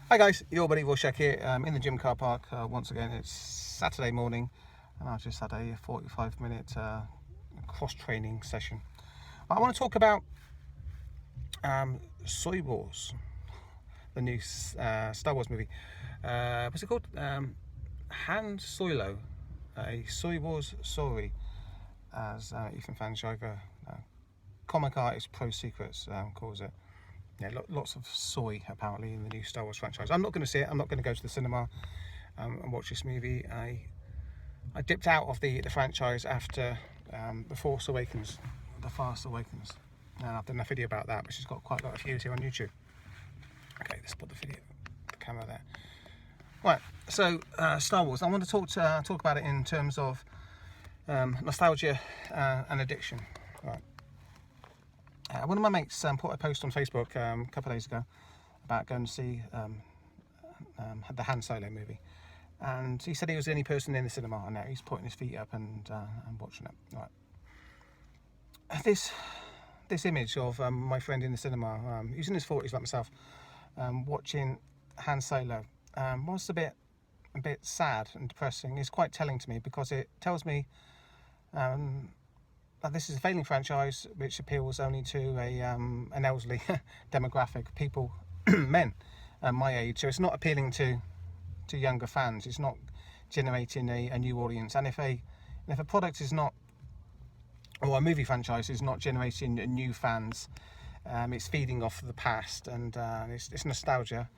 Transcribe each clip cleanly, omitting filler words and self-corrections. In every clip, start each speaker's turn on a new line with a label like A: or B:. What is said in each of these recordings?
A: Hi guys, your buddy Wilshek here in the gym car park. Once again, it's Saturday morning and I've just had a 45-minute cross-training session. I want to talk about Soylo, the new Star Wars movie. What's it called? Han Soylo, a Soy Wars story, as Ethan Fanshiver, comic artist Pro Secrets calls it. Yeah, lots of soy apparently in the new Star Wars franchise. I'm not going to see it. I'm not going to go to the cinema and watch this movie. I dipped out of the franchise after The Force Awakens, The Fast Awakens. I've done a video about that, which has got quite a lot of views here on YouTube. Okay, let's put the camera there. Right, so Star Wars. I want to talk about it in terms of nostalgia and addiction. Right. One of my mates put a post on Facebook a couple of days ago about going to see the Han Solo movie, and he said he was the only person in the cinema, and now he's putting his feet up and watching it. Right. This image of my friend in the cinema, he's in his 40s like myself, watching Han Solo was a bit sad and depressing. It's quite telling to me because it tells me this is a failing franchise which appeals only to an elderly demographic, people, men my age. So it's not appealing to younger fans. It's not generating a new audience. And if a product is not, or a movie franchise is not generating new fans, it's feeding off the past, and it's nostalgia,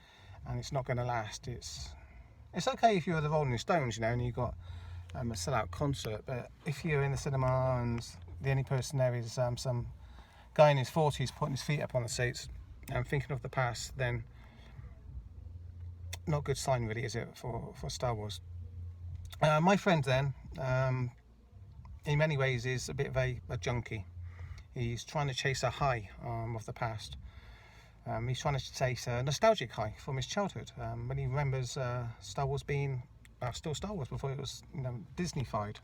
A: and it's not going to last. It's okay if you're the Rolling Stones, and you got a sellout concert, but if you're in the cinema and the only person there is some guy in his 40s putting his feet up on the seats and thinking of the past, then not a good sign really, is it, for Star Wars. My friend then, in many ways, is a bit of a junkie. He's trying to chase a high of the past. He's trying to chase a nostalgic high from his childhood, when he remembers Star Wars being still Star Wars before it was Disney-fied.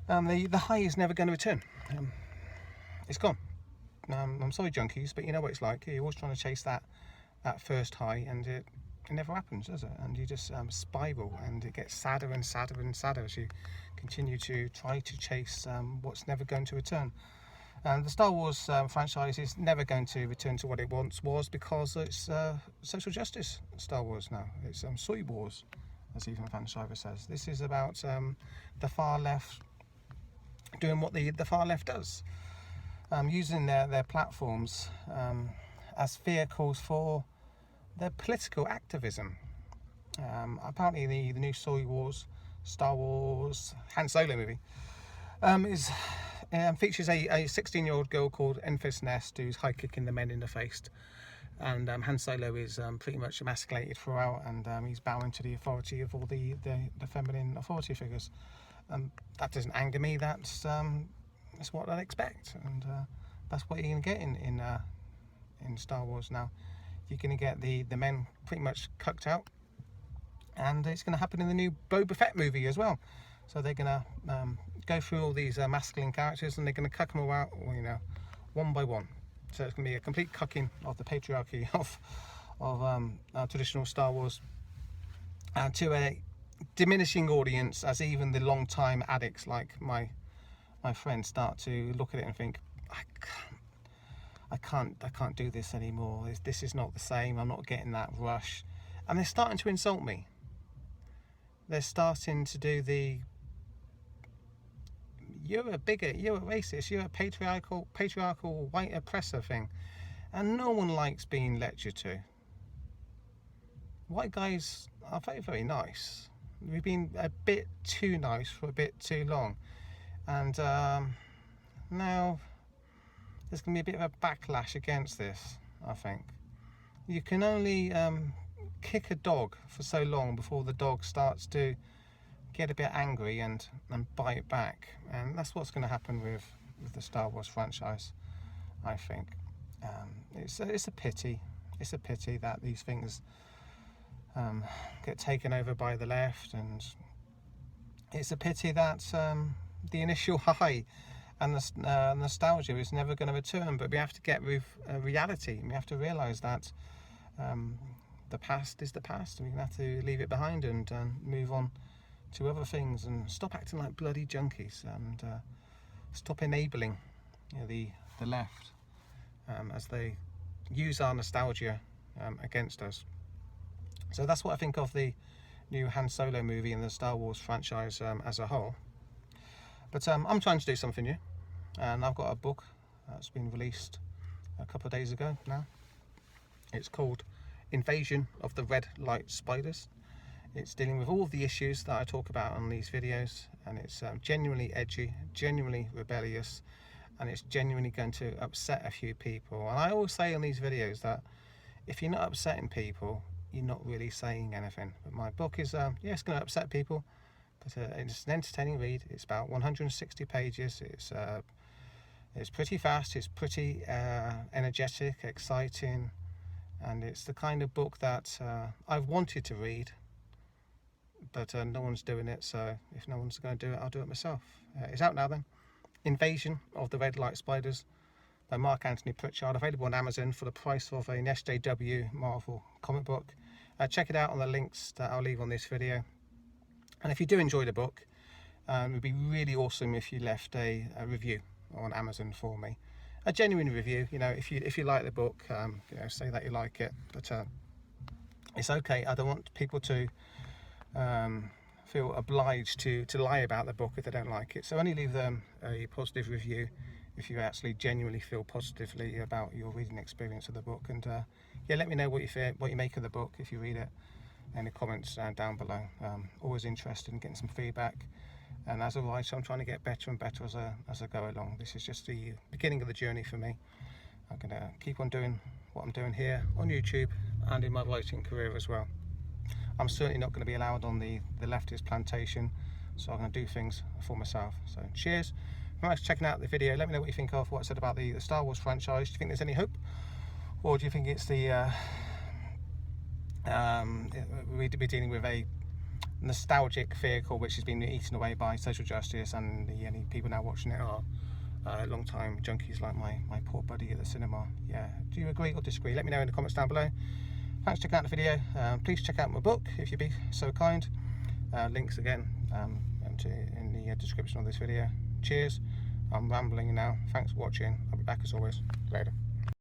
A: The high is never going to return. It's gone. I'm sorry, junkies, but you know what it's like. You're always trying to chase that first high, and it never happens, does it? And you just spiral, and it gets sadder and sadder and sadder as you continue to try to chase what's never going to return. And the Star Wars franchise is never going to return to what it once was, because it's social justice Star Wars now. It's Soy Wars, as Ethan Fanshiver says. This is about the far left doing what the far left does, using their platforms as vehicles for their political activism. Apparently the new Star Wars Han Solo movie features a 16-year-old girl called Enfys Nest who's high kicking the men in the face, and Han Solo is pretty much emasculated throughout, and he's bowing to the authority of all the feminine authority figures. That doesn't anger me. That's what I'd expect, and that's what you're going to get in Star Wars now. You're going to get the men pretty much cucked out, and it's going to happen in the new Boba Fett movie as well. So they're going to go through all these masculine characters, and they're going to cuck them all out, one by one. So it's going to be a complete cucking of the patriarchy of traditional Star Wars, to a diminishing audience, as even the long-time addicts like my friends start to look at it and think, I can't do this anymore. This is not the same. I'm not getting that rush, and they're starting to insult me. They're starting to do you're a bigot, you're a racist, you're a patriarchal white oppressor thing, and no one likes being lectured to. White guys are very, very nice. We've been a bit too nice for a bit too long, and now there's going to be a bit of a backlash against this. I think you can only kick a dog for so long before the dog starts to get a bit angry and bite back, and that's what's going to happen with the Star Wars franchise. I think it's a pity. It's a pity that these things get taken over by the left, and it's a pity that the initial high and the nostalgia is never going to return. But we have to get with reality, and we have to realise that the past is the past, and we're going to have to leave it behind and move on to other things, and stop acting like bloody junkies, and stop enabling, you know, the left as they use our nostalgia against us. So that's what I think of the new Han Solo movie and the Star Wars franchise as a whole. But I'm trying to do something new, and I've got a book that's been released a couple of days ago now. It's called Invasion of the Red Light Spiders. It's dealing with all of the issues that I talk about on these videos, and it's genuinely edgy, genuinely rebellious, and it's genuinely going to upset a few people. And I always say in these videos that if you're not upsetting people, you're not really saying anything. But my book is, yeah, it's going to upset people, but it's an entertaining read. It's about 160 pages. It's pretty fast, it's pretty energetic, exciting, and it's the kind of book that I've wanted to read, but no one's doing it. So if no one's going to do it, I'll do it myself. It's out now then. Invasion of the Red Light Spiders by Mark Anthony Pritchard, available on Amazon for the price of an SJW Marvel comic book. Check it out on the links that I'll leave on this video. And if you do enjoy the book, it would be really awesome if you left a review on Amazon for me, a genuine review. You know, if you like the book, you know, say that you like it, but it's okay. I don't want people to feel obliged to lie about the book if they don't like it. So only leave them a positive review if you actually genuinely feel positively about your reading experience of the book. And yeah, let me know what you make of the book if you read it in the comments down below. Always interested in getting some feedback. And as a writer, I'm trying to get better and better as I go along. This is just the beginning of the journey for me. I'm going to keep on doing what I'm doing here on YouTube and in my writing career as well. I'm certainly not going to be allowed on the leftist plantation, so I'm going to do things for myself. So cheers. Thanks for checking out the video. Let me know what you think of what I said about the Star Wars franchise. Do you think there's any hope? Or do you think it's we're dealing with a nostalgic vehicle which has been eaten away by social justice, and the only people now watching it are long time junkies like my poor buddy at the cinema? Yeah, do you agree or disagree? Let me know in the comments down below. Thanks for checking out the video. Please check out my book if you'd be so kind. Links again in the description of this video. Cheers. I'm rambling now. Thanks for watching. I'll be back as always. Later.